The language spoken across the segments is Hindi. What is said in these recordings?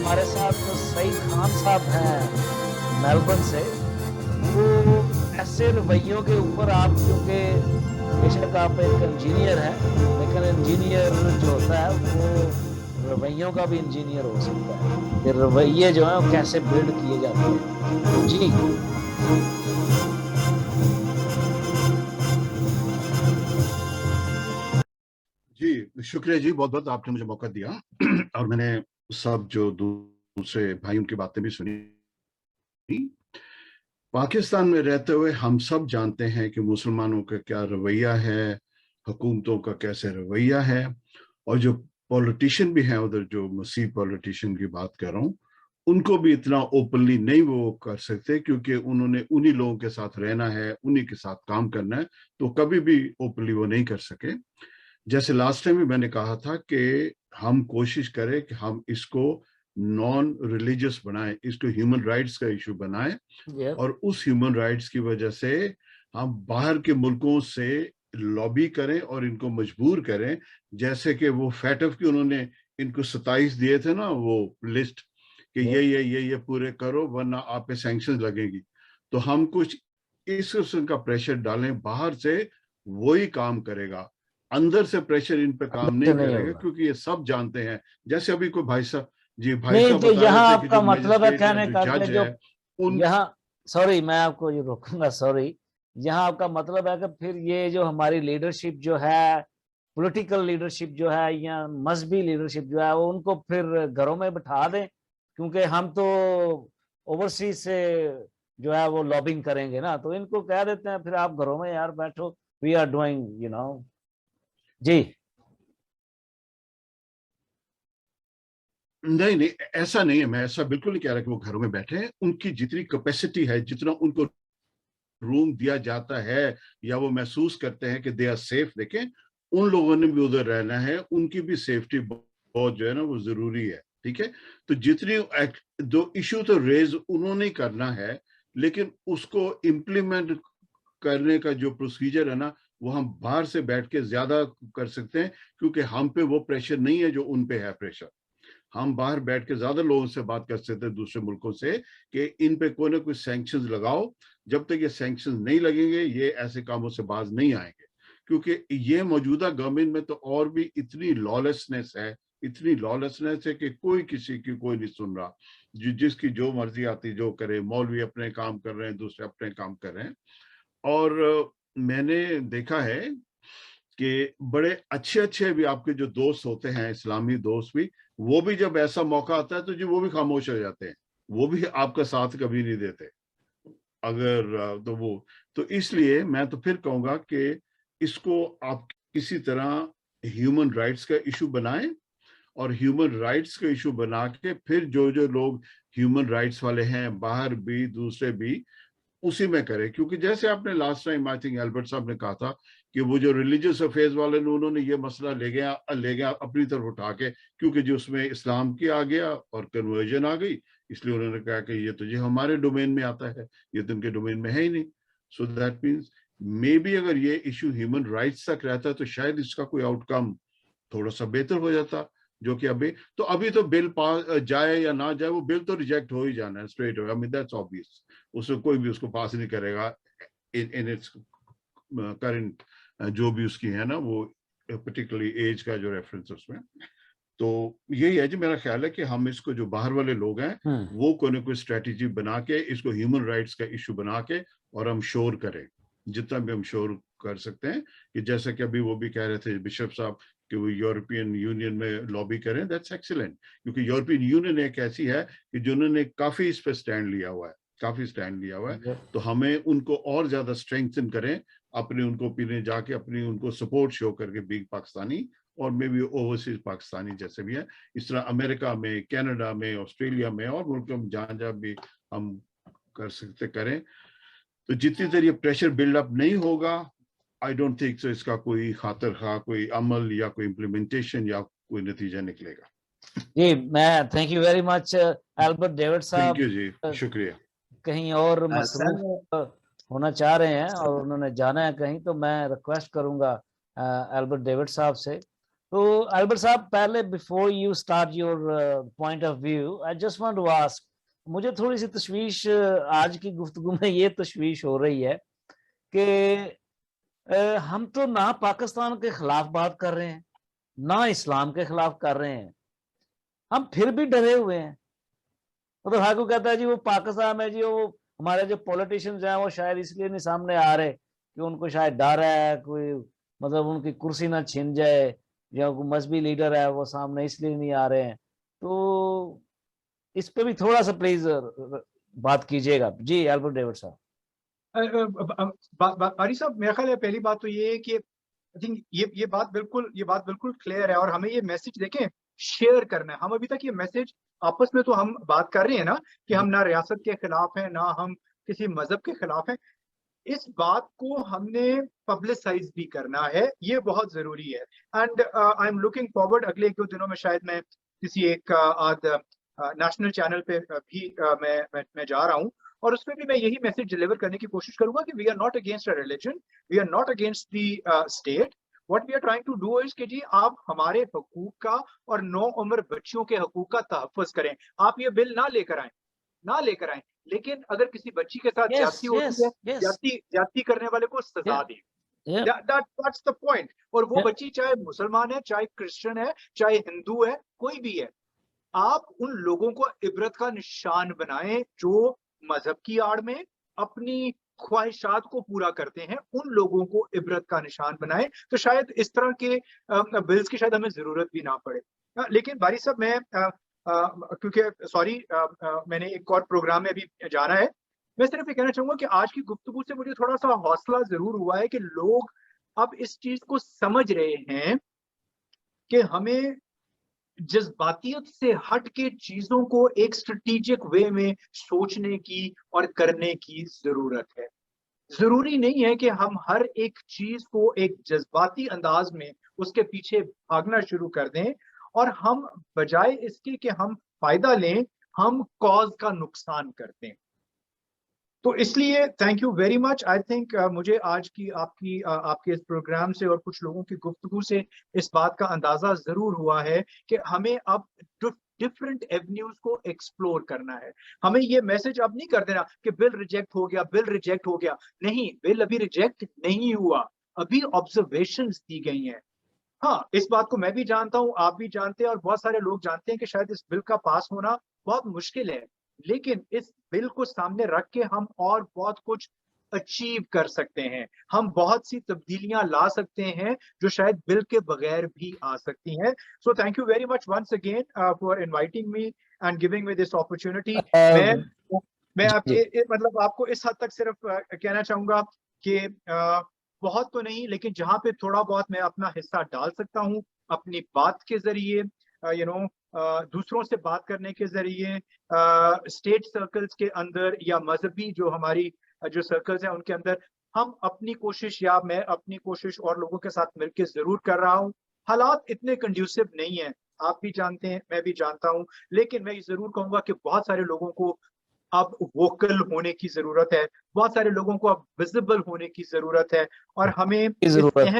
हमारे साथ तो सईद खान साहब हैं मेलबर्न से। वो ऐसे रवैयों के ऊपर आप, क्योंकि बेशक आप एक इंजीनियर हैं, लेकिन इंजीनियर जो होता है वो रवैयों का भी इंजीनियर हो सकता है कि रवैये जो है वो कैसे बिल्ड किए जाते हैं। जी जी शुक्रिया जी, बहुत बहुत आपने मुझे मौका दिया। और मैंने सब जो दूसरे भाइयों की बातें भी सुनी। पाकिस्तान में रहते हुए हम सब जानते हैं कि मुसलमानों का क्या रवैया है, हुकूमतों का कैसे रवैया है। और जो पॉलिटिशियन भी हैं उधर, जो मसीह पॉलिटिशियन की बात कर रहा हूँ, उनको भी इतना ओपनली नहीं वो कर सकते, क्योंकि उन्होंने उन्हीं लोगों के साथ रहना है, उन्हीं के साथ काम करना है, तो कभी भी ओपनली वो नहीं कर सके। जैसे लास्ट टाइम भी मैंने कहा था कि हम कोशिश करें कि हम इसको नॉन रिलीजियस बनाएं, इसको ह्यूमन राइट्स का इशू बनाएं। ये और उस ह्यूमन राइट्स की वजह से हम बाहर के मुल्कों से लॉबी करें और इनको मजबूर करें। जैसे कि वो फैटफ की उन्होंने इनको 27 दिए थे ना, वो लिस्ट कि ये पूरे करो वरना आप पे सैंक्शन लगेगी। तो हम कुछ इस किस्म का प्रेशर डालें बाहर से, वही काम करेगा। अंदर से प्रेशर इन पे काम अंदर से नहीं नहीं करेगा, होगा। क्योंकि ये सब जानते हैं। जैसे अभी कोई भाई साहब, जी भाई नहीं साहब तो बता रहे यहाँ थे कि आपका जो मतलब है मजिस्ट्रेट या कहने जो का कि जज जो है उन यहाँ, सॉरी मैं आपको ये रोकूंगा, सॉरी। यहाँ आपका मतलब है कि फिर ये जो हमारी लीडरशिप जो है, पॉलिटिकल लीडरशिप जो है या मजहबी लीडरशिप जो है, वो उनको फिर घरों में बिठा दें, क्योंकि हम तो ओवरसीज से जो है वो लॉबिंग करेंगे ना, तो इनको कह देते हैं फिर आप घरों में यार बैठो, वी आर डूइंग जी। नहीं नहीं, ऐसा नहीं है। मैं ऐसा बिल्कुल नहीं कह रहा कि वो घरों में बैठे हैं। उनकी जितनी कैपेसिटी है, जितना उनको रूम दिया जाता है या वो महसूस करते हैं कि दे आर सेफ, देखें उन लोगों ने भी उधर रहना है, उनकी भी सेफ्टी बहुत जो है ना वो जरूरी है। ठीक है, तो जितनी जो इशू तो रेज उन्होंने ही करना है, लेकिन उसको इम्प्लीमेंट करने का जो प्रोसीजर है ना, वो हम बाहर से बैठ के ज्यादा कर सकते हैं, क्योंकि हम पे वो प्रेशर नहीं है जो उन पे है प्रेशर। हम बाहर बैठ के ज्यादा लोगों से बात कर सकते हैं दूसरे मुल्कों से कि इन पे कोई ना कोई सैंक्शंस लगाओ। जब तक ये सैंक्शंस नहीं लगेंगे, ये ऐसे कामों से बाज नहीं आएंगे। क्योंकि ये मौजूदा गवर्नमेंट में तो और भी इतनी लॉलेसनेस है, इतनी लॉलेसनेस है कि कोई किसी की कोई नहीं सुन रहा। जिसकी जो मर्जी आती जो करे, मौलवी अपने काम कर रहे हैं, दूसरे अपने काम कर रहे हैं। और मैंने देखा है कि बड़े अच्छे अच्छे भी आपके जो दोस्त होते हैं, इस्लामी दोस्त भी, वो भी जब ऐसा मौका आता है तो जी वो भी खामोश हो जाते हैं। वो भी आपका साथ कभी नहीं देते। अगर तो वो, तो इसलिए मैं तो फिर कहूंगा कि इसको आप किसी तरह ह्यूमन राइट्स का इशू बनाएं, और ह्यूमन राइट्स का इशू बना के फिर जो जो लोग ह्यूमन राइट्स वाले हैं बाहर भी, दूसरे भी, उसी में करे। क्योंकि जैसे आपने last time I think Albert साहब ने कहा था कि वो जो रिलीजियस अफेयर्स वाले ने, उन्होंने ये मसला ले गया अपनी तरफ उठा के, क्योंकि जो उसमें इस्लाम की आ गया और कन्वर्जन आ गई, इसलिए उन्होंने कहा कि ये तो जी हमारे डोमेन में आता है, ये तो उनके डोमेन में है ही नहीं। So that means may be अगर ये इशू ह्यूमन राइट्स तक रहता तो शायद इसका कोई आउटकम थोड़ा सा बेहतर हो जाता। जो कि अभी तो बिल पास जाए या ना जाए, वो बिल तो रिजेक्ट हो ही जाना है स्ट्रेट हो। I mean that's obvious. उसमें कोई भी उसको पास नहीं करेगा इन इट्स करंट, जो भी उसकी है ना वो पर्टिकुलरली एज का जो रेफरेंस उसमें। तो यही है जी, मेरा ख्याल है कि हम इसको, जो बाहर वाले लोग हैं, वो कोई ना कोई स्ट्रेटेजी बना के इसको ह्यूमन राइट्स का इशू बना के और हम श्योर करें, जितना भी हम श्योर कर सकते हैं। कि जैसा कि अभी वो भी कह रहे थे बिशप साहब कि वो यूरोपियन यूनियन में लॉबी करें, दैट्स एक्सीलेंट। क्योंकि यूरोपियन यूनियन एक ऐसी है कि जिन्होंने काफी इस पर स्टैंड लिया हुआ है, काफी स्टैंड लिया हुआ है। तो हमें उनको और ज्यादा स्ट्रेंथन करें, अपने उनको पीने जाके अपनी उनको सपोर्ट शो करके, बीइंग पाकिस्तानी और मे बी ओवरसीज पाकिस्तानी जैसे भी है। इस तरह अमेरिका में, कनाडा में, ऑस्ट्रेलिया में और मुल्कों में जहां जहां भी हम कर सकते करें। तो जितनी देर ये प्रेशर बिल्डअप नहीं होगा, आई डोंट थिंक सो इसका कोई खातर खा कोई अमल या कोई इम्प्लीमेंटेशन या कोई नतीजा निकलेगा। जी मैं thank you very much Albert David thank साहब। यू जी, शुक्रिया। कहीं और सर, मसरूफ होना चाह रहे हैं और उन्होंने जाना है कहीं, तो मैं रिक्वेस्ट करूंगा एल्बर्ट डेविड साहब से तो अल्बर्ट साहब, पहले before you start your point of view, I just want to ask, मुझे थोड़ी सी तशवीश आज की गुफ्तगू में ये तशवीश हो रही है कि हम तो ना पाकिस्तान के खिलाफ बात कर रहे हैं, ना इस्लाम के खिलाफ कर रहे हैं, हम फिर भी डरे हुए हैं। मतलब हर कोई कहता है जी वो पाकिस्तान में जी, वो हमारे जो पॉलिटिशियंस हैं वो शायद इसलिए नहीं सामने आ रहे कि उनको शायद डर है कोई, मतलब उनकी कुर्सी ना छिन जाए, या कोई मजहबी लीडर है वो सामने इसलिए नहीं आ रहे हैं। तो इस पे भी थोड़ा सा प्लीज बात कीजिएगा जी, अल्बर्ट डेविड साहब। बारी साहब, मेरा ख्याल है पहली बात तो ये है कि आई थिंक ये बात बिल्कुल क्लियर है, और हमें ये मैसेज देखें शेयर करना है। हम अभी तक ये मैसेज आपस में तो हम बात कर रहे हैं ना कि हम ना रियासत के खिलाफ हैं, ना हम किसी मजहब के खिलाफ हैं। इस बात को हमने पब्लिसाइज भी करना है, ये बहुत जरूरी है। And I am looking forward, अगले एक दो दिनों में शायद मैं किसी एक नेशनल चैनल पे भी मैं जा रहा हूँ, और उसमें भी मैं यही मैसेज डिलीवर करने की कोशिश करूंगा कि we are not against a religion, we are not against the state. What we are trying to do is कि जी आप हमारे हकूक का और नौ उम्र बच्चियों के हकूक का तहफ़्फ़ुज़ करें। आप ये बिल ना लेकर आए, लेकिन अगर किसी बच्ची के साथ ज्यादती होती है, ज्यादती करने वाले को सजा दें। That's the point। और वो बच्ची चाहे मुसलमान है, चाहे क्रिश्चियन है, चाहे हिंदू है, कोई भी है, आप उन लोगों को इबरत का निशान बनाएं जो मजहब की आड़ में अपनी ख्वाहिशात को पूरा करते हैं। उन लोगों को इबरत का निशान बनाएं, तो शायद इस तरह के बिल्स की शायद हमें जरूरत भी ना पड़े। लेकिन बारी साहब, मैं क्योंकि सॉरी मैंने एक और प्रोग्राम में अभी जाना है, मैं सिर्फ ये कहना चाहूंगा कि आज की गुफ्तगू से मुझे थोड़ा सा हौसला जरूर हुआ है कि लोग अब इस चीज को समझ रहे हैं कि हमें जज्बातियत से हट के चीजों को एक स्ट्रेटेजिक वे में सोचने की और करने की जरूरत है। जरूरी नहीं है कि हम हर एक चीज को एक जज्बाती अंदाज में उसके पीछे भागना शुरू कर दें, और हम बजाय इसके कि हम फायदा लें, हम कॉज का नुकसान करते हैं। तो इसलिए thank you very much. I think मुझे आज की आपके इस प्रोग्राम से और कुछ लोगों की गुफ्तगू से इस बात का अंदाजा जरूर हुआ है कि हमें अब डिफरेंट एवेन्यूज को एक्सप्लोर करना है। हमें ये मैसेज अब नहीं कर देना कि बिल रिजेक्ट हो गया। नहीं, बिल अभी रिजेक्ट नहीं हुआ, अभी ऑब्जर्वेशंस दी गई हैं। हाँ, इस बात को मैं भी जानता हूँ, आप भी जानते हैं, और बहुत सारे लोग जानते हैं कि शायद इस बिल का पास होना बहुत मुश्किल है, लेकिन इस बिल को सामने रख के हम और बहुत कुछ अचीव कर सकते हैं। हम बहुत सी तब्दीलियां ला सकते हैं जो शायद बिल के बगैर भी आ सकती हैं। So thank you very much once again for inviting me and giving me this opportunity. मैं मतलब आपको इस हद तक सिर्फ कहना चाहूंगा कि बहुत तो नहीं, लेकिन जहां पे थोड़ा बहुत मैं अपना हिस्सा डाल सकता हूं अपनी बात के जरिए, दूसरों से बात करने के जरिए, स्टेट सर्कल्स के अंदर या मजहबी जो हमारी जो सर्कल्स हैं उनके अंदर, हम अपनी कोशिश या मैं अपनी कोशिश और लोगों के साथ मिलकर जरूर कर रहा हूं। हालात इतने कंड्यूसिव नहीं है, आप भी जानते हैं, मैं भी जानता हूं, लेकिन मैं ये जरूर कहूंगा कि बहुत सारे लोगों को अब वोकल होने की जरूरत है, बहुत सारे लोगों को अब विजिबल होने की जरूरत है, और हमें इस अहम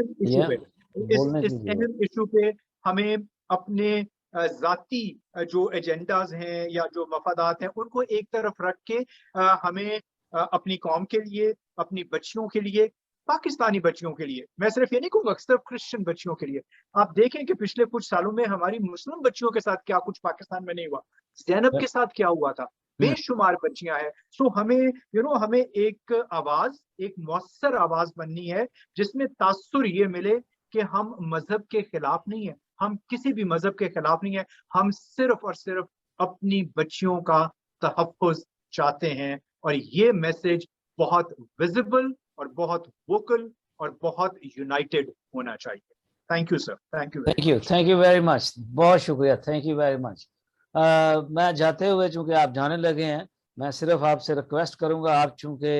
इशू पे हमें अपने जाती जो एजेंडाज हैं या जो मफादात हैं उनको एक तरफ रख के हमें अपनी कौम के लिए, अपनी बच्चियों के लिए, पाकिस्तानी बच्चियों के लिए, मैं सिर्फ ये नहीं कहूंगा सिर्फ क्रिश्चियन बच्चियों के लिए, आप देखें कि पिछले कुछ सालों में हमारी मुस्लिम बच्चियों के साथ क्या कुछ पाकिस्तान में नहीं हुआ, ज़ैनब के साथ क्या हुआ था, बेशुमार बच्चियां हैं। सो हमें हमें एक आवाज, एक मौसर आवाज बननी है जिसमें तासुर ये मिले कि हम मजहब के खिलाफ नहीं है, हम किसी भी मजहब के खिलाफ नहीं है, हम सिर्फ और सिर्फ अपनी बच्चियों का तहफ़्फ़ुज़ चाहते हैं। और ये मैसेज बहुत विजिबल और बहुत वोकल और बहुत यूनाइटेड होना चाहिए। Thank you sir, thank you very much, बहुत शुक्रिया, थैंक यू वेरी मच। मैं जाते हुए, चूंकि आप जाने लगे हैं, मैं सिर्फ आपसे रिक्वेस्ट करूंगा, आप चूंकि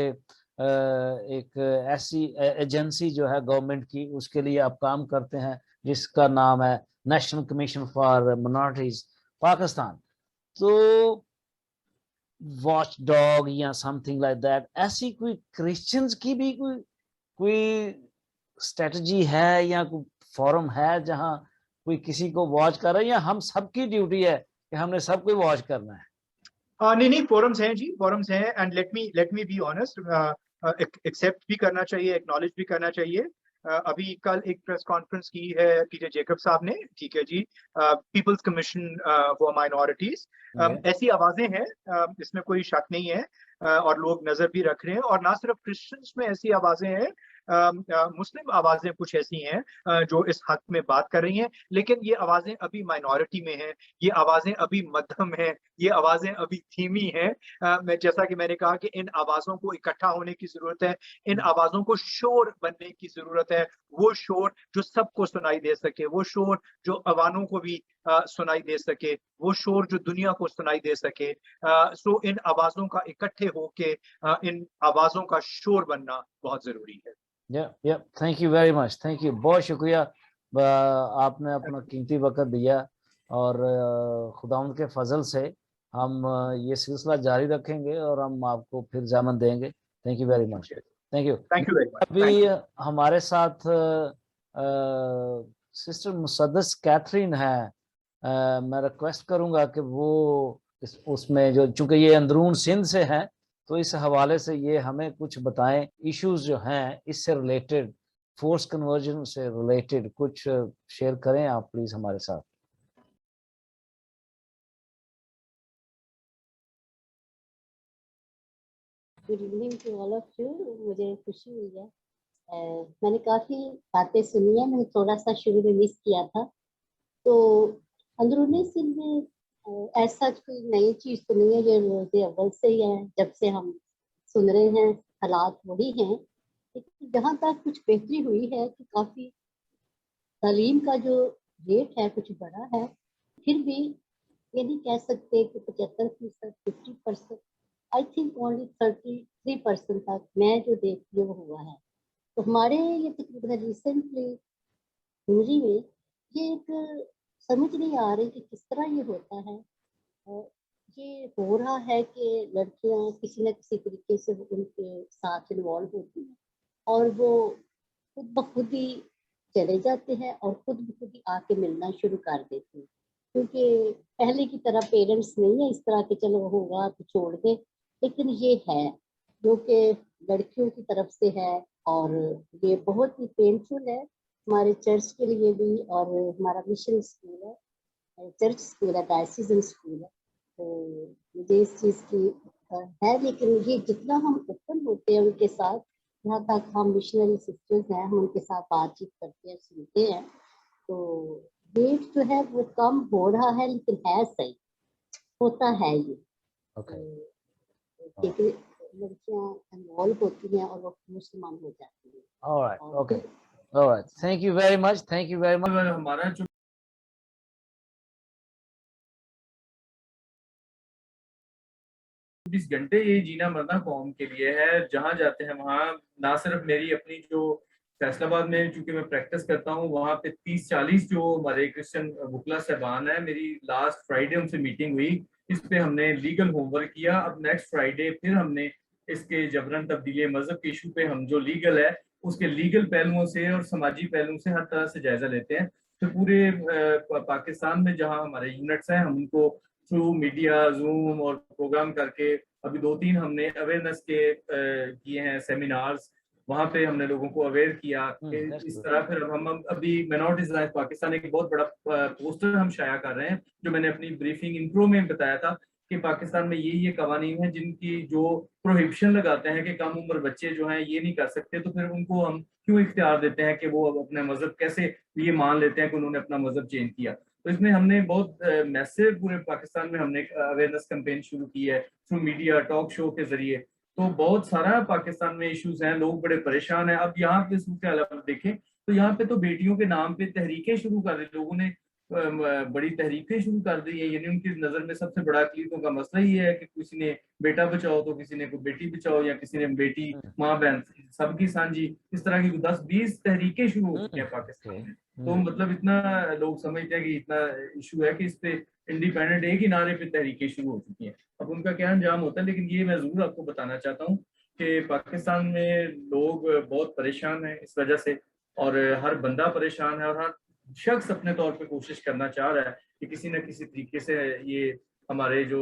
एक ऐसी एजेंसी जो है गवर्नमेंट की, उसके लिए आप काम करते हैं जिसका नाम है national commission for minorities Pakistan, तो वॉच डॉग या समथिंग लाइक दैट, ऐसी कोई क्रिश्चियंस की भी कोई स्ट्रेटजी है या कोई फोरम है जहां कोई किसी को वॉच कर रहा है, या हम सबकी ड्यूटी है कि हमने सबको वॉच करना है? नहीं, फोरम्स हैं जी, फोरम्स हैं, and let me be honest, accept भी करना चाहिए, एक्नॉलेज भी करना चाहिए। अभी कल एक प्रेस कॉन्फ्रेंस की है टीजे जेकब साहब ने, ठीक है जी, पीपल्स कमीशन फॉर माइनॉरिटीज, ऐसी आवाजें हैं, इसमें कोई शक नहीं है, और लोग नजर भी रख रहे हैं, और ना सिर्फ क्रिश्चियंस में ऐसी आवाजें हैं, मुस्लिम आवाजें कुछ ऐसी हैं जो इस हक में बात कर रही हैं, लेकिन ये आवाजें अभी माइनॉरिटी में हैं, ये आवाजें अभी मध्यम हैं, ये आवाजें अभी धीमी हैं। मैं जैसा कि मैंने कहा कि इन आवाजों को इकट्ठा होने की जरूरत है, इन आवाजों को शोर बनने की जरूरत है, वो शोर जो सबको सुनाई दे सके, वो शोर जो अवानों को भी सुनाई दे सके, वो शोर जो दुनिया को सुनाई दे सके। सो इन आवाजों का इकट्ठे होके इन आवाजों का शोर बनना बहुत जरूरी है। Thank you very much, thank you, बहुत शुक्रिया, आपने अपना कीमती वक्त दिया, और खुदावंद के फजल से हम ये सिलसिला जारी रखेंगे और हम आपको फिर जामन देंगे। Thank you very much, thank you very much. अभी हमारे साथ सिस्टर मुसद्दस कैथरीन है, मैं रिक्वेस्ट करूंगा कि वो उसमें जो, चूंकि ये अंदरून सिंध से हैं, तो इस हवाले से ये हमें कुछ बताएं, इश्यूज जो हैं इससे रिलेटेड, फोर्स कन्वर्जन से रिलेटेड कुछ शेयर करें आप प्लीज हमारे साथ। Good evening to all of you. मुझे खुशी हुई है, मैंने काफ़ी बातें सुनी है, मैंने थोड़ा सा शुरू में मिस किया था। तो अंदरूनी सिंध में ऐसा कोई नई चीज़ तो नहीं है, ये रोज़े अव्वल से ही है, जब से हम सुन रहे हैं हालात वही हैं। लेकिन जहाँ तक कुछ बेहतरी हुई है कि काफ़ी तालीम का जो रेट है कुछ बड़ा है, फिर भी ये नहीं कह सकते कि 75%, 50%, आई थिंक ओनली 33% तक मैं जो देखती हूँ वो हुआ है। तो हमारे ये तकरीबन रिसेंटली हिंदी में ये एक समझ नहीं आ रही कि किस तरह ये होता है। ये हो रहा है कि लड़कियां किसी न किसी तरीके से उनके साथ इन्वॉल्व होती हैं, और वो खुद ब खुद ही चले जाते हैं और खुद ब खुद ही आके मिलना शुरू कर देते हैं, क्योंकि पहले की तरह पेरेंट्स नहीं है इस तरह के चलो होगा तो छोड़ दे। लेकिन ये है जो कि लड़कियों की तरफ से है, और ये बहुत ही पेनफुल है हमारे चर्च के लिए भी, और हमारा मिशन स्कूल है, चर्च स्कूल है, डायसीजन स्कूल है, तो मुझे इस चीज़ की है। लेकिन ये जितना हम ओपन होते हैं उनके साथ, जहाँ तक हम मिशनरी सिस्टर्स हैं, हम उनके साथ बातचीत करते हैं, सुनते हैं, तो रेट जो है वो कम हो रहा है, लेकिन है सही, होता है ये। लड़कियां इन्वॉल्व होती हैं और वो मुसलमान हो जाती हैं। Alright, okay, alright, thank you very much, thank you very much. हमारा जो 24 घंटे ये जीना मरना कौम के लिए है, जहाँ जाते हैं वहाँ, ना सिर्फ मेरी अपनी जो फैसलाबाद में चूंकि मैं प्रैक्टिस करता हूँ, वहाँ पे 30-40 जो हमारे क्रिश्चियन वकला साहबान है, मेरी लास्ट फ्राइडे उनसे मीटिंग हुई, इस पे हमने लीगल होमवर्क किया। अब नेक्स्ट फ्राइडे फिर हमने इसके जबरन तब्दीली मजहब के इशू पे हम जो लीगल है उसके लीगल पहलुओं से और समाजी पहलुओं से हर तरह से जायजा लेते हैं। तो पूरे पाकिस्तान में जहाँ हमारे यूनिट्स हैं, हम उनको थ्रू मीडिया, जूम और प्रोग्राम करके, अभी 2-3 हमने अवेयरनेस के किए हैं सेमिनार्स, वहाँ पे हमने लोगों को अवेयर किया कि इस तरह। फिर हम अभी माइनॉरिटीज पाकिस्तान एक बहुत बड़ा पोस्टर हम शाया कर रहे हैं, जो मैंने अपनी ब्रीफिंग इंट्रो में बताया था कि पाकिस्तान में ये कवानीन है जिनकी जो प्रोहिबिशन लगाते हैं कि कम उम्र बच्चे जो हैं ये नहीं कर सकते, तो फिर उनको हम क्यों इख्तियार देते हैं कि वो अपना मजहब कैसे ये मान लेते हैं कि उन्होंने अपना मजहब चेंज किया। तो इसमें हमने बहुत मैसिव पूरे पाकिस्तान में हमने अवेयरनेस कैंपेन शुरू की है थ्रू मीडिया, टॉक शो के जरिए। तो बहुत सारा पाकिस्तान में इश्यूज हैं, लोग बड़े परेशान हैं। अब यहाँ पे सूरत हाल देखें तो यहाँ पे तो बेटियों के नाम पे तहरीकें शुरू कर दी लोगों ने, बड़ी तहरीकें शुरू कर दी है। यानी उनकी नजर में सबसे बड़ा अकलीतों का मसला ये है कि किसी ने बेटा बचाओ तो किसी ने कोई बेटी बचाओ, या किसी ने बेटी माँ बहन सबकी सांझी, इस तरह की 10-20 तहरीकें शुरू हो चुकी हैं पाकिस्तान में। तो मतलब इतना लोग समझते हैं कि इतना इशू है कि इस पे इंडिपेंडेंट एक ही नारे पे तहरीकें शुरू हो चुकी हैं। अब उनका क्या अंजाम होता है, लेकिन ये मैं जरूर आपको बताना चाहता हूँ कि पाकिस्तान में लोग बहुत परेशान हैं इस वजह से, और हर बंदा परेशान है, और हर शख्स अपने तौर पे कोशिश करना चाह रहा है कि किसी न किसी तरीके से ये हमारे जो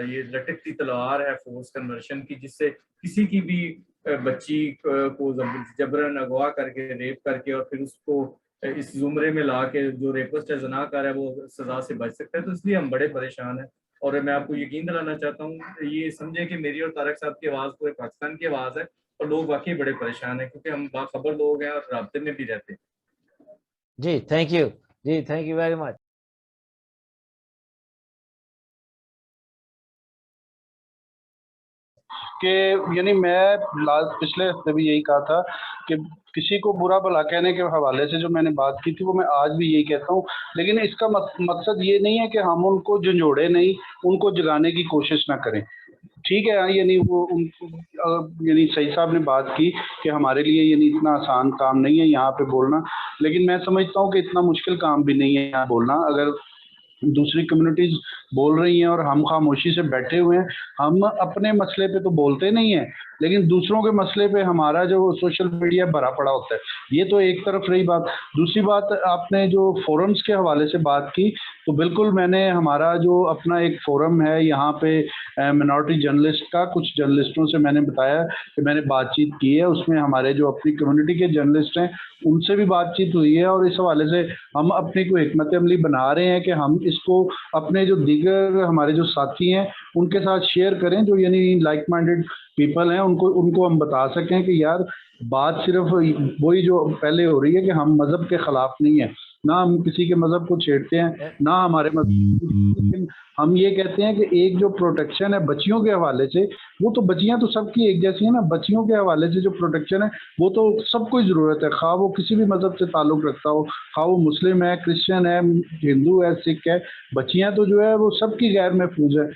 ये लटकती तलवार है फोर्स कन्वर्शन की, जिससे किसी की भी बच्ची को जबरन अगवा करके रेप करके और फिर उसको इस जुमरे में ला के जो रेपिस्ट है, ज़नाकार है, वो सजा से बच सकता है। तो इसलिए हम बड़े परेशान हैं। और मैं आपको यकीन दिलाना चाहता हूँ, ये समझे कि मेरी और तारक साहब की आवाज़ पूरे पाकिस्तान की आवाज़ है, और लोग वाकई बड़े परेशान हैं क्योंकि हम बाखबर लोग हैं और राब्ते में भी रहते हैं। जी थैंक यू, जी थैंक यू वेरी मच। कि यानी मैं पिछले हफ्ते भी यही कहा था कि किसी को बुरा भला कहने के हवाले से जो मैंने बात की थी वो मैं आज भी यही कहता हूँ, लेकिन इसका मकसद ये नहीं है कि हम उनको झंझोड़े नहीं, उनको जगाने की कोशिश ना करें। ठीक है, यानी वो यानी सही साहब ने बात की कि हमारे लिए यानी इतना आसान काम नहीं है यहाँ पे बोलना, लेकिन मैं समझता हूँ कि इतना मुश्किल काम भी नहीं है यहाँ बोलना। अगर दूसरी कम्युनिटीज बोल रही हैं और हम खामोशी से बैठे हुए हैं, हम अपने मसले पे तो बोलते नहीं हैं, लेकिन दूसरों के मसले पे हमारा जो सोशल मीडिया भरा पड़ा होता है। ये तो एक तरफ रही बात। दूसरी बात, आपने जो फोरम्स के हवाले से बात की, तो बिल्कुल मैंने हमारा जो अपना एक फोरम है यहाँ पे मिनॉरिटी जर्नलिस्ट का, कुछ जर्नलिस्टों से मैंने बताया कि मैंने बातचीत की है, उसमें हमारे जो अपनी कम्युनिटी के जर्नलिस्ट हैं उनसे भी बातचीत हुई है, और इस हवाले से हम अपनी कोई हिकमत अमली बना रहे हैं कि हम इसको अपने जो दीगर हमारे जो साथी हैं उनके साथ शेयर करें, जो यानी लाइक माइंडेड पीपल हैं, उनको हम बता सकें कि यार बात सिर्फ वही जो पहले हो रही है कि हम मजहब के खिलाफ नहीं है, ना हम किसी के मजहब को छेड़ते हैं, ना हमारे मजहब, लेकिन हम ये कहते हैं कि एक जो प्रोटेक्शन है बच्चियों के हवाले से, वो तो बच्चियां तो सबकी एक जैसी है ना, बच्चियों के हवाले से जो प्रोटेक्शन है वो तो सबको ही जरूरत है, खा वो किसी भी मजहब से ताल्लुक रखता हो, खा वो मुस्लिम है, क्रिश्चियन है, हिंदू है, सिख है, बच्चियां तो जो है वो सबकी गैर महफूज है।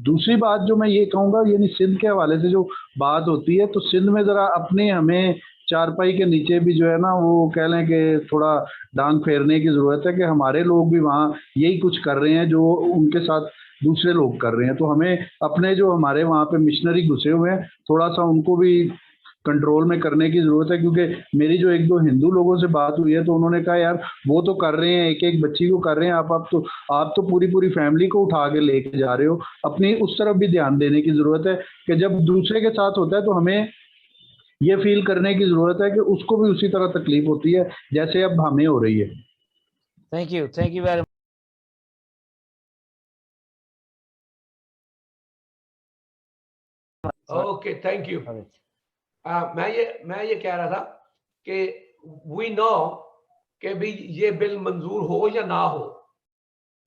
दूसरी बात जो मैं ये कहूँगा, यानी सिंध के हवाले से जो बात होती है, तो सिंध में ज़रा अपने हमें चारपाई के नीचे भी जो है ना वो कह लें कि थोड़ा डांग फेरने की ज़रूरत है कि हमारे लोग भी वहाँ यही कुछ कर रहे हैं जो उनके साथ दूसरे लोग कर रहे हैं। तो हमें अपने जो हमारे वहाँ पे मिशनरी घुसे हुए हैं थोड़ा सा उनको भी कंट्रोल में करने की जरूरत है, क्योंकि मेरी जो एक दो हिंदू लोगों से बात हुई है तो उन्होंने कहा यार वो तो कर रहे हैं, एक एक बच्ची को कर रहे हैं, आप तो पूरी फैमिली को उठा के लेके जा रहे हो। अपनी उस तरफ भी ध्यान देने की जरूरत है कि जब दूसरे के साथ होता है तो हमें ये फील करने की जरूरत है कि उसको भी उसी तरह तकलीफ होती है जैसे अब हमें हो रही है। Thank you very much. Okay, thank you. मैं ये कह रहा था कि वी नो कि भी ये बिल मंजूर हो या ना हो,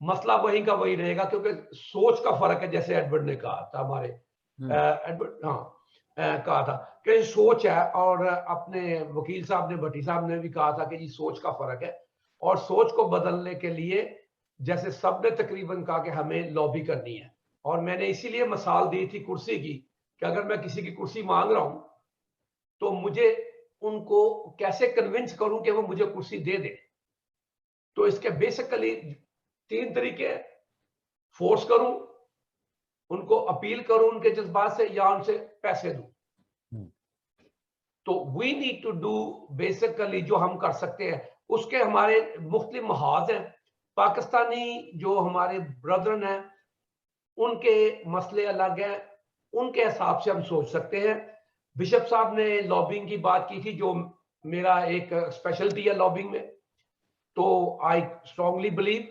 मसला वही का वही रहेगा, क्योंकि सोच का फर्क है। जैसे एडवर्ड ने कहा था, हमारे एडवर्ड कहा था कि सोच है, और अपने वकील साहब ने, भट्टी साहब ने भी कहा था कि जी सोच का फर्क है, और सोच को बदलने के लिए जैसे सब ने तकरीबन कहा कि हमें लॉबी करनी है। और मैंने इसीलिए मिसाल दी थी कुर्सी की कि अगर मैं किसी की कुर्सी मांग रहा हूं तो मुझे उनको कैसे कन्विंस करूं कि वो मुझे कुर्सी दे दे। तो इसके बेसिकली 3 तरीके: फोर्स करूं, उनको अपील करूं उनके जज्बात से, या उनसे पैसे दूं। तो we need to do basically जो हम कर सकते हैं। उसके हमारे मुख्तलिफ महाज हैं। पाकिस्तानी जो हमारे ब्रदरन हैं उनके मसले अलग हैं, उनके हिसाब से हम सोच सकते हैं। बिशप साहब ने लॉबिंग की बात की थी, जो मेरा एक स्पेशलिटी है लॉबिंग में। तो आई स्ट्रांगली बिलीव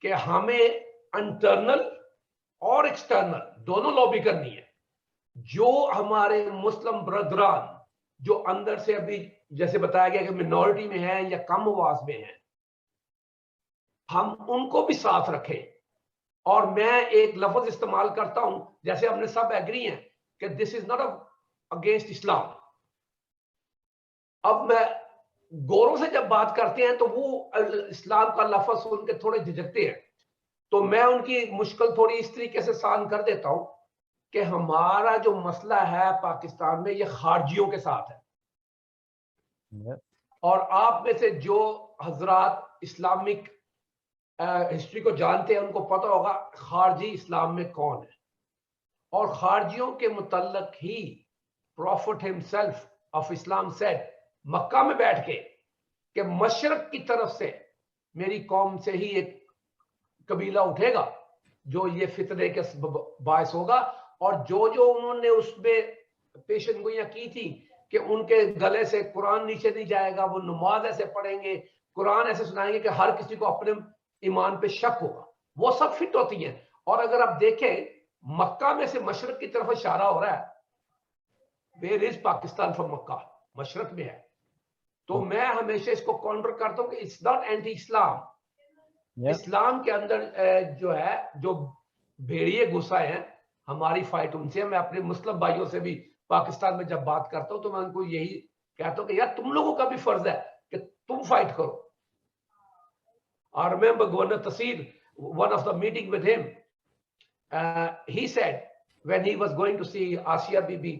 कि हमें इंटरनल और एक्सटर्नल दोनों लॉबी करनी है। जो हमारे मुस्लिम ब्रदरान जो अंदर से अभी जैसे बताया गया कि मिनॉरिटी में है या कम आवाज में है, हम उनको भी साथ रखें। और मैं एक लफ्ज इस्तेमाल करता हूं, जैसे हमने सब एग्री हैं कि दिस इज नॉट अगेंस्ट इस्लाम। अब मैं गोरों से जब बात करते हैं तो वो इस्लाम का लफ्ज सुन के थोड़े झिझकते हैं, तो मैं उनकी मुश्किल थोड़ी इस तरीके से आसान कर देता हूं कि हमारा जो मसला है पाकिस्तान में, ये खारजियों के साथ है। और आप में से जो हजरात इस्लामिक हिस्ट्री को जानते हैं उनको पता होगा खारजी इस्लाम में कौन है। और खारजियों के मुतल्लक ही prophet himself of Islam said, मक्का में बैठ के, कि मशरक की तरफ से मेरी कौम से ही एक कबीला उठेगा जो ये फितने के बायस होगा। और जो जो उन्होंने उसमें पेशन गोइयां की थी कि उनके गले से कुरान नीचे नहीं जाएगा, वो नमाज ऐसे पढ़ेंगे, कुरान ऐसे सुनाएंगे कि हर किसी को अपने ईमान पे शक होगा, वो सब फिट होती हैं। और अगर आप देखें मक्का में से मशरक की तरफ इशारा हो रहा है, वेयर इज पाकिस्तान फ्रॉम मक्का, मशरक में है। तो मैं हमेशा इसको काउंटर करता हूं कि इट्स नॉट एंटी इस्लाम। इस्लाम के अंदर जो है, जो भेड़िए घुसा है, हमारी फाइट उनसे। मैं अपने मुस्लिम भाइयों से भी पाकिस्तान में जब बात करता हूं तो मैं उनको यही कहता हूं कि यार तुम लोगों का भी फर्ज है कि तुम फाइट करो। I remember Governor Tasir, one of the meeting with him, he said when he was going to see Asia Bibi,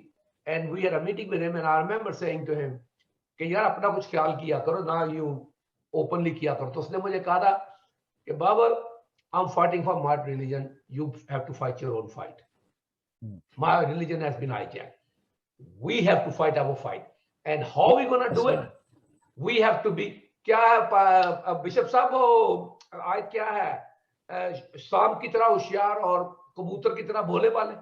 and we had a meeting with him, and I remember saying to him कि यार अपना कुछ ख्याल किया करो ना, यूं ओपनली किया करो। तो उसने मुझे कहा था कि Babar, I'm fighting for my religion, you have to fight your own fight. My religion has been hijacked. We have to fight our fight. And how are we going to do it? We have to be, क्या है बिशप साहब, वो आयत क्या है, शाम की तरह होशियार और कबूतर की तरह भोले वाले।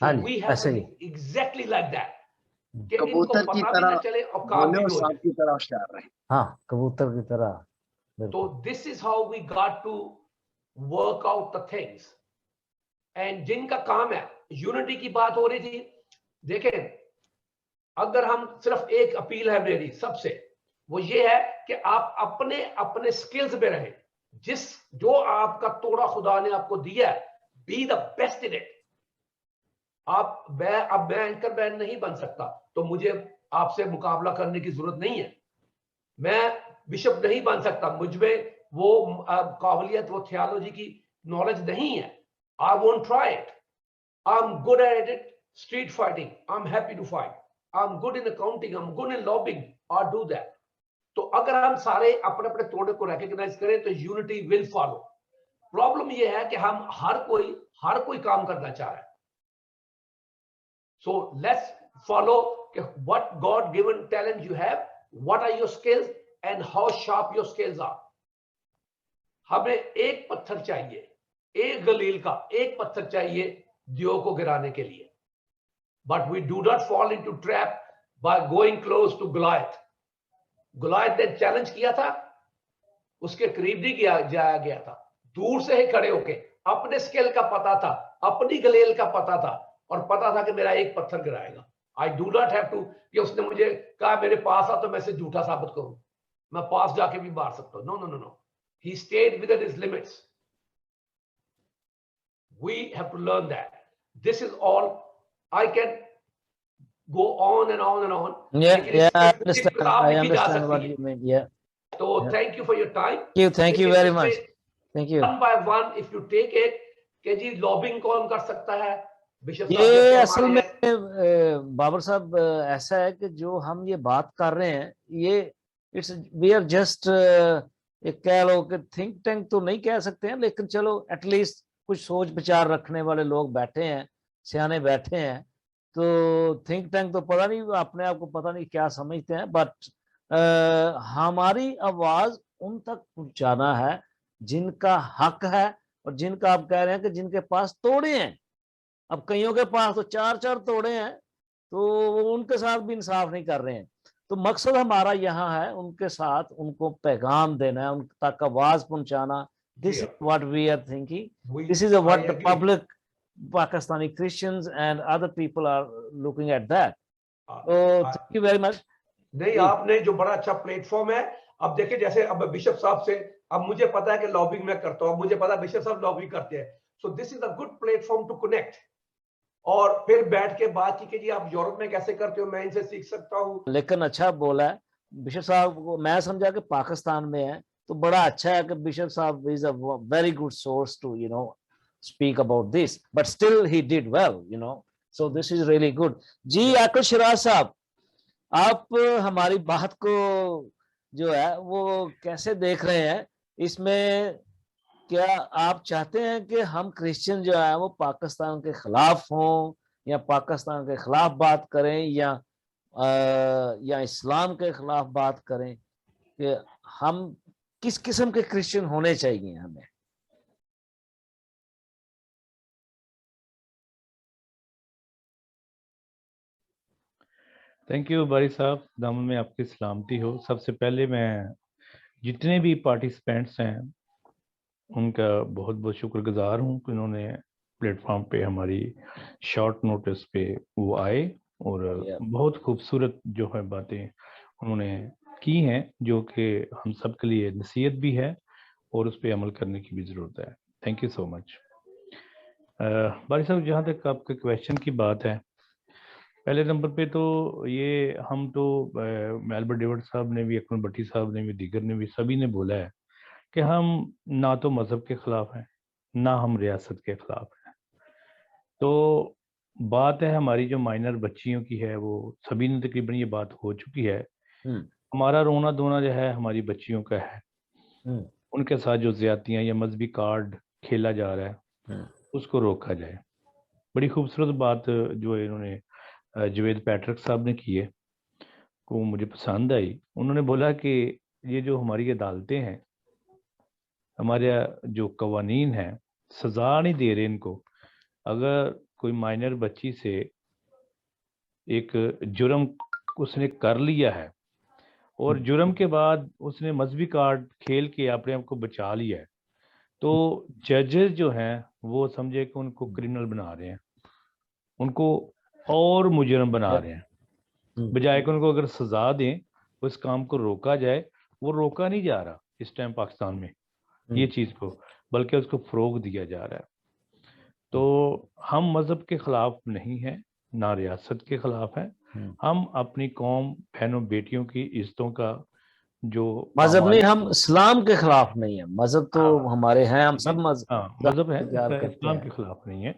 So we have to be exactly like that. कि इनको पता भी ना चले और काम भी हो जाए। हाँ, कबूतर की तरह। So this is how we got to work out the things. And जिनका काम है, यूनिटी की बात हो रही थी। देखें, अगर हम सिर्फ एक अपील है मेरी सबसे, वो ये है कि आप अपने अपने स्किल्स पे रहें। जो आपका तोड़ा खुदा ने आपको दिया है, be the best in it. अब मैं एंकर मैन नहीं बन सकता, तो मुझे आपसे मुकाबला करने की जरूरत नहीं है। मैं बिशप नहीं बन सकता, मुझमें वो काबिलियत, वो थियोलॉजी की नॉलेज नहीं है। I won't try it. I am good at it, street fighting, I am happy to fight. I am good in accounting, I am good in lobbying, I do that. तो अगर हम सारे अपने अपने तोड़े को रिकॉग्नाइज करें तो यूनिटी विल फॉलो। प्रॉब्लम ये है कि हम हर कोई काम करना चाह रहा है। So let's follow what God given talent you have, what are your skills and how sharp your skills are. हमें एक पत्थर चाहिए, एक गलील का एक पत्थर चाहिए दियो को गिराने के लिए। But we do not fall into trap by going close to Goliath. Goliath ने चैलेंज किया था, उसके करीब नहीं जाया गया था, दूर से ही खड़े होके अपने स्किल का पता था, अपनी गलेल का पता था, और पता था कि मेरा एक पत्थर गिराएगा। I do not have to कि उसने मुझे कहा मेरे पास आ तो मैं इसे झूठा साबित करूं, मैं पास जाके भी मार सकता हूं। No no no no, he stayed with his limits. We have to learn that. This is all I can go on and on and on. I understand what you mean. Yeah. So thank you for your time. Thank you very much. Thank you. One by one, if you take it, कि जी लॉबिंग कौन कर सकता है? बिशप साहब, ये असल में बाबर साहब ऐसा है कि जो हम ये बात कर रहे हैं, ये वी आर जस्ट एक कह लो कि थिंक टैंक तो नहीं कह सकते हैं, लेकिन चलो एटलीस्ट कुछ सोच विचार रखने वाले लोग बैठे हैं, सियाने बैठे हैं। तो थिंक टैंक तो पता नहीं, अपने आप को पता नहीं क्या समझते हैं, बट हमारी आवाज उन तक पहुंचाना है जिनका हक है, और जिनका आप कह रहे हैं कि जिनके पास तोड़े हैं। अब कईयों के पास तो 4-4 तोड़े हैं, तो उनके साथ भी इंसाफ नहीं कर रहे हैं। तो मकसद हमारा यहाँ है उनके साथ उनको पैगाम देना है, उन तक आवाज पहुंचाना। This is what we are thinking, this is what the public Pakistani Christians and other people are looking at that. So thank you very much. नहीं, आपने जो बड़ा अच्छा प्लेटफॉर्म है। अब देखिए, जैसे अब बिशप साहब से, अब मुझे पता है कि लॉबिंग में करता हूँ, मुझे पता है बिशप साहब लॉबिंग करते हैं। So this is a good platform to connect, और फिर बैठ के बात की कि जी आप यूरोप में कैसे करते हो, मैं इनसे सीख सकता हूँ। लेकिन अच्छा बोला है बिशप साहब को, मैं समझा कि पाकिस्तान में है तो बड़ा अच्छा है कि बिशप साहब is a very good source to speak about this, but still he did well, so this is really good. जी आकुल शिराज साहब, आप हमारी बात को जो है वो कैसे देख रहे हैं? इसमें क्या आप चाहते हैं कि हम क्रिश्चियन जो है वो पाकिस्तान के खिलाफ हों, या पाकिस्तान के खिलाफ बात करें, या इस्लाम के खिलाफ बात करें? कि हम किस किस्म के क्रिश्चियन होने चाहिए हमें? थैंक यू बारी साहब, दामन में आपकी सलामती हो। सबसे पहले मैं जितने भी पार्टिसिपेंट्स हैं उनका बहुत बहुत शुक्रगुजार हूँ कि उन्होंने प्लेटफॉर्म पे हमारी शॉर्ट नोटिस पे वो आए और बहुत खूबसूरत जो है बातें उन्होंने की हैं, जो कि हम सब के लिए नसीहत भी है और उस पर अमल करने की भी ज़रूरत है। Thank you so much. बारी साहब, जहाँ तक आपके क्वेश्चन की बात है, पहले नंबर पे तो ये हम तो एल्बर्ट डेविड साहब ने भी, अकमल भट्टी साहब ने भी, दीगर ने भी, सभी ने बोला है कि हम ना तो मज़हब के ख़िलाफ़ हैं, ना हम रियासत के ख़िलाफ़ हैं। तो बात है हमारी जो माइनर बच्चियों की है, वो सभी ने तकरीबन ये बात हो चुकी है। हमारा रोना धोना जो है हमारी बच्चियों का है, उनके साथ जो ज़्यादतियाँ या मजहबी कार्ड खेला जा रहा है उसको रोका जाए। बड़ी खूबसूरत बात जो इन्होंने जवेद पैट्रिक साहब ने की है, को मुझे पसंद आई। उन्होंने बोला कि ये जो हमारी अदालतें हैं, हमारे जो कवानीन हैं, सज़ा नहीं दे रहे इनको। अगर कोई माइनर बच्ची से एक जुर्म उसने कर लिया है और जुर्म के बाद उसने मजहबी कार्ड खेल के अपने आप को बचा लिया है, तो जजेस जो हैं वो समझे कि उनको क्रिमिनल बना रहे हैं, उनको और मुजरम बना रहे हैं, बजाय कि उनको अगर सजा दें, उस काम को रोका जाए। वो रोका नहीं जा रहा इस टाइम पाकिस्तान में ये चीज़ को, बल्कि उसको फ़रोग दिया जा रहा है। तो हम मज़हब के ख़िलाफ़ नहीं हैं, ना रियासत के ख़िलाफ़ हैं। हम अपनी कौम, बहनों बेटियों की इज्जतों का जो मजहब नहीं, हम इस्लाम के खिलाफ नहीं है। मजहब तो हमारे हैं, हम सब मजहब है, इस्लाम के खिलाफ नहीं है।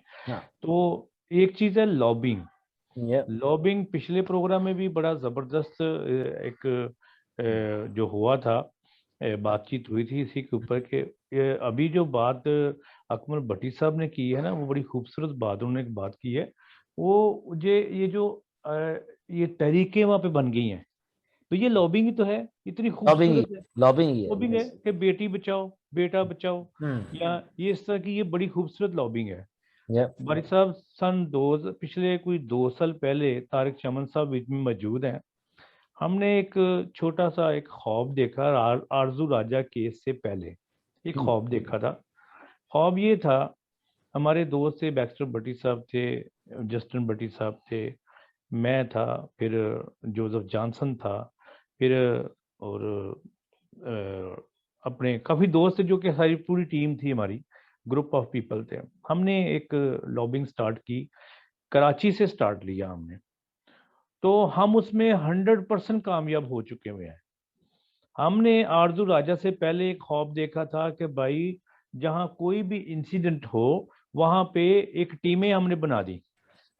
तो एक चीज़ है लॉबिंग। लॉबिंग पिछले प्रोग्राम में भी बड़ा ज़बरदस्त एक जो हुआ था, बातचीत हुई थी इसी के ऊपर के अभी जो बात अकमल भट्टी साहब ने की है ना, वो बड़ी खूबसूरत बात उन्होंने एक बात की है। वो ये जो ये तरीके वहाँ पे बन गई हैं, तो ये लॉबिंग ही तो है, इतनी खूबसूरत है। लॉबिंग है कि बेटी बचाओ, बेटा बचाओ, या ये इस तरह की ये बड़ी खूबसूरत लॉबिंग है। बारी साहब, पिछले कोई 2 साल पहले तारिक चमन साहब बीच में मौजूद हैं। हमने एक छोटा सा एक ख्वाब देखा, आरजू राजा केस से पहले एक ख्वाब देखा था। ख्वाब ये था, हमारे दोस्त थे, बैक्स्टर भट्टी साहब थे, जस्टिन भट्टी साहब थे, मैं था, फिर जोसेफ जॉनसन था, फिर और अपने काफ़ी दोस्त जो कि सारी पूरी टीम थी, हमारी ग्रुप ऑफ पीपल थे। हमने एक लॉबिंग स्टार्ट की, कराची से स्टार्ट लिया हमने। तो हम उसमें 100% कामयाब हो चुके हुए हैं। हमने आरजू राजा से पहले एक ख्वाब देखा था कि भाई जहां कोई भी इंसिडेंट हो वहां पे एक टीमें हमने बना दी।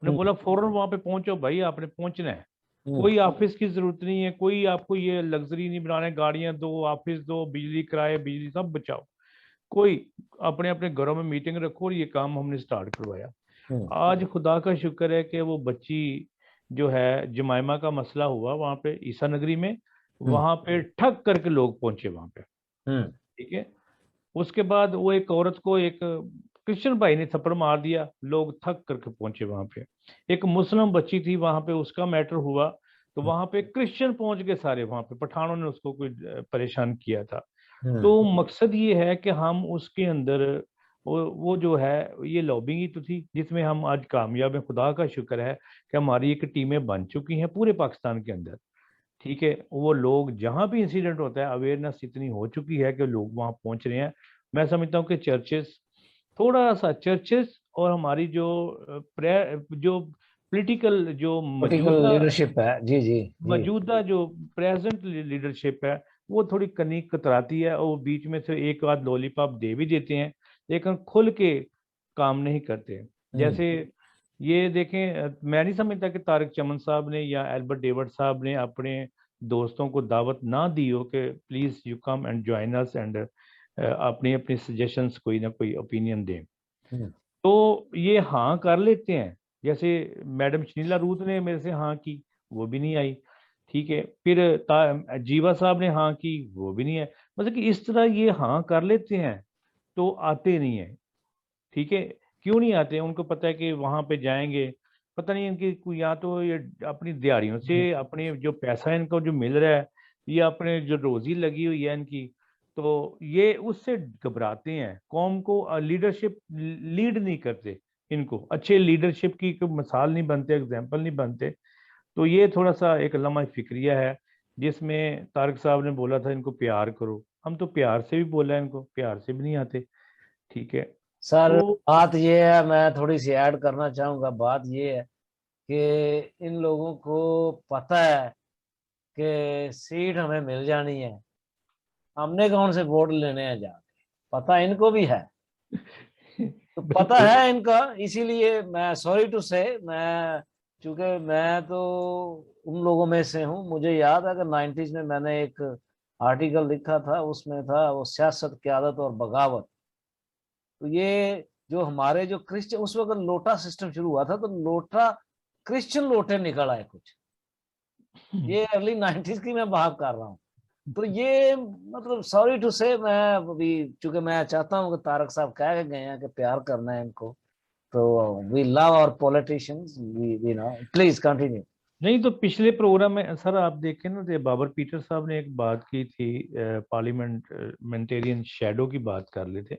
हमने बोला फौरन वहां पे पहुंचो भाई, आपने पहुंचना है। कोई ऑफिस की जरूरत नहीं है, कोई आपको ये लग्जरी नहीं बनाना, गाड़ियां दो, ऑफिस दो, बिजली किराए, बिजली सब बचाओ। कोई अपने अपने घरों में मीटिंग रखो, और ये काम हमने स्टार्ट करवाया। आज खुदा का शुक्र है कि वो बच्ची जो है, जमाइमा का मसला हुआ वहां पे ईसा नगरी में, वहां पे ठग करके लोग पहुंचे वहां पे, ठीक है। उसके बाद वो एक औरत को एक क्रिश्चियन भाई ने थप्पड़ मार दिया, लोग थक करके पहुंचे वहां पे। एक मुस्लिम बच्ची थी वहां पे, उसका मैटर हुआ, तो वहां पे क्रिश्चियन पहुंच गए सारे, वहां पे पठानों ने उसको कोई परेशान किया था। तो मकसद ये है कि हम उसके अंदर वो जो है ये लॉबिंग ही तो थी जिसमें हम आज कामयाब हैं। खुदा का शुक्र है कि हमारी एक टीमें बन चुकी हैं पूरे पाकिस्तान के अंदर, ठीक है। वो लोग जहां भी इंसिडेंट होता है, अवेयरनेस इतनी हो चुकी है कि लोग वहां पहुंच रहे हैं। मैं समझता हूँ कि चर्चेस और हमारी जो पॉलिटिकल जो लीडरशिप है, जी मौजूदा जो प्रेजेंट लीडरशिप है, वो थोड़ी कनी कतराती है, और बीच में से एक आध लॉलीपॉप दे भी देते हैं, लेकिन खुल के काम नहीं करते। जैसे ये देखें, मैं नहीं समझता कि तारिक चमन साहब ने या एल्बर्ट डेविड साहब ने अपने दोस्तों को दावत ना दी हो कि please you come and join us and अपनी अपनी सजेशंस कोई ना कोई ओपिनियन दें। तो ये हाँ कर लेते हैं। जैसे मैडम शनीला रूथ ने मेरे से हाँ की, वो भी नहीं आई। ठीक है। फिर जीवा साहब ने हाँ की, वो भी नहीं है। मतलब कि इस तरह ये हाँ कर लेते हैं तो आते नहीं है। ठीक है, क्यों नहीं आते? उनको पता है कि वहां पे जाएंगे, पता नहीं इनकी या तो ये अपनी दिहाड़ियों से अपने जो पैसा इनको जो मिल रहा है, या अपने जो रोजी लगी हुई है इनकी, तो ये उससे घबराते हैं। कौम को लीडरशिप लीड नहीं करते, इनको अच्छे लीडरशिप की कोई मिसाल नहीं बनते, एग्जाम्पल नहीं बनते। तो ये थोड़ा सा एक लम्हा फिक्रिया है, जिसमें तारक साहब ने बोला था इनको प्यार करो। हम तो प्यार से भी बोला है, इनको प्यार से भी नहीं आते। ठीक है सर तो बात ये है, मैं थोड़ी सी ऐड करना चाहूंगा। बात ये है कि इन लोगों को पता है कि सीट हमें मिल जानी है, हमने कौन से वोट लेने हैं जाके, पता इनको भी है। तो पता बिल्कुल। है इनका, इसीलिए मैं सॉरी टू से, मैं चूंकि मैं तो उन लोगों में से हूँ। मुझे याद है कि 90s में मैंने एक आर्टिकल लिखा था, उसमें था वो सियासत, क़यादत और बगावत। तो ये जो हमारे जो क्रिश्चियन, उस वक्त लोटा सिस्टम शुरू हुआ था, तो लोटा क्रिश्चियन लोटे निकल आए कुछ। ये अर्ली 90s की मैं बात कर रहा हूँ। तो ये मतलब सॉरी टू से, मैं अभी चूंकि मैं चाहता हूँ कि तारक साहब कह के गए हैं कि प्यार करना है इनको, तो we love our politicians, we know, please continue. नहीं तो पिछले प्रोग्राम में सर आप देखें ना, तो बाबर पीटर साहब ने एक बात की थी, पार्लियामेंटेरियन शैडो की बात कर रहे थे।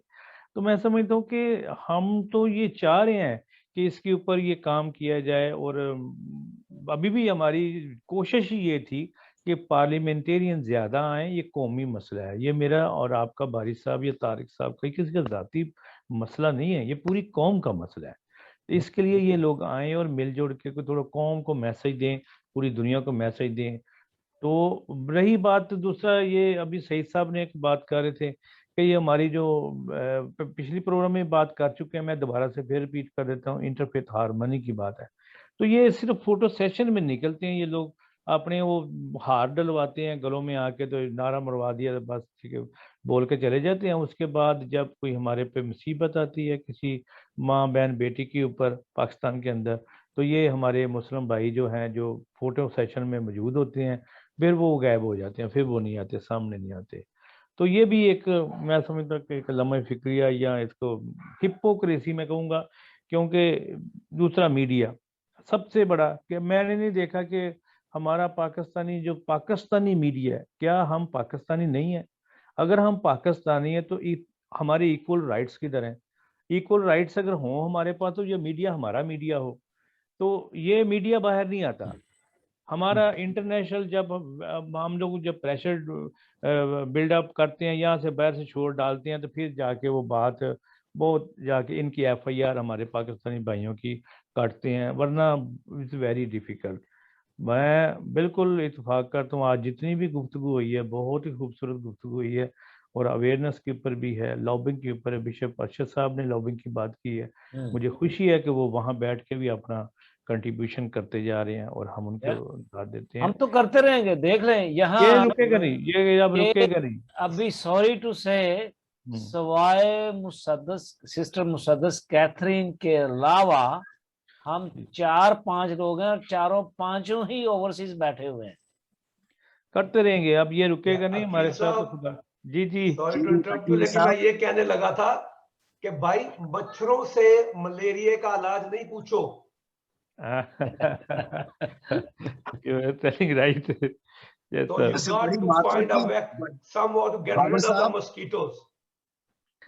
तो मैं समझता हूँ कि हम तो ये चाह रहे हैं कि इसके ऊपर ये काम किया जाए, और अभी भी हमारी कोशिश ही ये थी कि पार्लियामेंटेरियन ज्यादा आए। ये कौमी मसला है, ये मेरा और आपका, बारिश साहब या तारिक साहब का किसी का जाती मसला नहीं है, ये पूरी कौम का मसला है। तो इसके लिए ये लोग आए और मिलजुल के थोड़ा कौम को मैसेज दें, पूरी दुनिया को मैसेज दें। तो रही बात दूसरा, ये अभी सईद साहब ने एक बात कर रहे थे कि ये हमारी जो पिछली प्रोग्राम में बात कर चुके हैं, मैं दोबारा से फिर रिपीट कर देता हूँ, इंटरफेथ हार्मनी की बात है। तो ये सिर्फ फोटो सेशन में निकलते हैं ये लोग, अपने वो हार डलवाते हैं गलों में आके, तो नारा मरवा दिया तो बस ठीक है, बोल के चले जाते हैं। उसके बाद जब कोई हमारे पे मुसीबत आती है किसी माँ बहन बेटी के ऊपर पाकिस्तान के अंदर, तो ये हमारे मुस्लिम भाई जो हैं, जो फोटो सेशन में मौजूद होते हैं, फिर वो गायब हो जाते हैं, फिर वो नहीं आते, सामने नहीं आते। तो ये भी एक, मैं समझता हूँ कि एक लम्हा फिक्रिया, या इसको हिपोक्रेसी मैं कहूँगा। क्योंकि दूसरा मीडिया सबसे बड़ा, कि मैंने नहीं देखा कि हमारा पाकिस्तानी जो पाकिस्तानी मीडिया है, क्या हम पाकिस्तानी नहीं है? अगर हम पाकिस्तानी है तो हमारे इक्वल राइट्स किधर हैं? इक्वल राइट्स अगर हों हमारे पास, तो ये मीडिया हमारा मीडिया हो। तो ये मीडिया बाहर नहीं आता हमारा। इंटरनेशनल जब हम लोग जब प्रेशर बिल्डअप करते हैं, यहाँ से बाहर से शोर डालते हैं, तो फिर जाके वो बात बहुत जाके इनकी FIR हमारे पाकिस्तानी भाइयों की काटते हैं, वरना इट्स वेरी डिफिकल्ट। मैं बिल्कुल इत्तेफाक करता हूँ, आज जितनी भी गुफ्तगू हुई है बहुत ही खूबसूरत गुफ्तगू हुई है, और अवेयरनेस के ऊपर भी है, लॉबिंग के ऊपर है। बिशप अरशद साहब ने लॉबिंग की बात की है, मुझे खुशी है कि वो वहाँ बैठ के भी अपना कंट्रीब्यूशन करते जा रहे हैं, और हम उनको साथ देते हैं। हम तो करते रहेंगे, देख लें ये यहाँ। रुकेगा नहीं, ये अब रुकेगा नहीं। अभी सॉरी टू से, सवाए मुसद्दस, सिस्टर मुसद्दस कैथरीन के अलावा हम 4-5 लोग हैं, और चारों पांचों ही ओवरसीज बैठे हुए हैं। करते रहेंगे, अब ये रुकेगा नहीं हमारे अकील साथ। तो साहब, खुदा जी जी सॉरी टू इंटरप्ट, लेकिन मैं ये कहने लगा था कि भाई मच्छरों से मलेरिया का इलाज नहीं पूछो। You're telling right. Yes, So sir. you got to find a way somehow to get rid of the mosquitoes.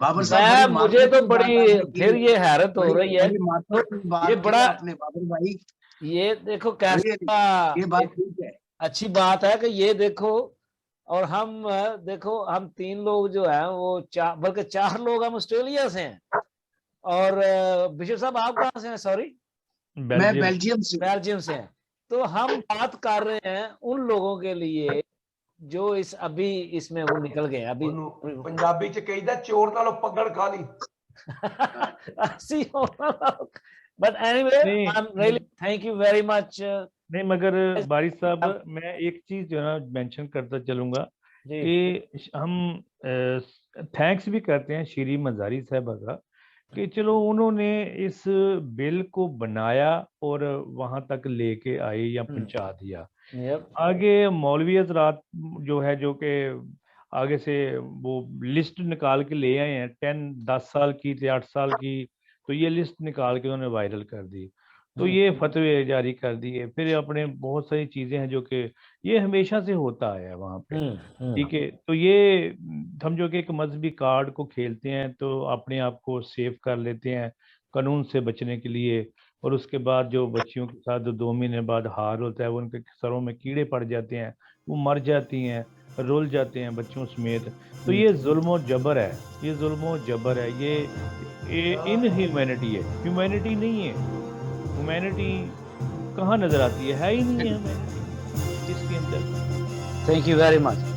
Babar साहब, मुझे तो बड़ी फिर ये हैरत हो रही है, ये बड़ा आपने बाबर भाई, ये देखो कैसा, ये बात ठीक है, अच्छी बात है कि ये देखो, और हम देखो, हम 3 लोग जो हैं वो बल्कि 4 लोग हम ऑस्ट्रेलिया से हैं। और बिशप साहब आप कहाँ से हैं? सॉरी, मैं बेल्जियम से हैं। तो हम बात कर रहे हैं उन लोगों के लिए जो इस अभी इसमें वो निकल गए अभी। पंजाबी च कहीदा चोर नालों पगड़ खा ली। But anyway, I am really thank you very much. नहीं मगर बारिश साहब, मैं एक चीज जो है ना मेंशन करता चलूंगा कि हम थैंक्स भी करते हैं श्री मजारी साहब का, कि चलो उन्होंने इस बिल को बनाया और वहां तक लेके आए या पहुंचा दिया। आगे मौलवी हज़रात जो है जो कि आगे से वो लिस्ट निकाल के ले आए हैं 10 साल की 8 साल की, तो ये लिस्ट निकाल के उन्होंने वायरल कर दी, तो ये फतवे जारी कर दिए। फिर अपने बहुत सारी चीजें हैं जो कि ये हमेशा से होता है वहाँ पे, ठीक है। तो ये समझो कि एक मजहबी कार्ड को खेलते हैं तो अपने आप को सेव कर लेते हैं कानून से बचने के लिए, और उसके बाद जो बच्चियों के साथ जो 2 महीने बाद हार होता है, वो उनके सरों में कीड़े पड़ जाते हैं, वो मर जाती हैं, रुल जाते हैं बच्चों समेत। तो ये जुल्म और जबर है, ये जुल्म और जबर है, ये इनह्यूमैनिटी है, ह्यूमैनिटी नहीं है। ह्यूमैनिटी कहाँ नजर आती है ही नहीं है ह्यूमैनिटी इसके अंदर। Thank you very much.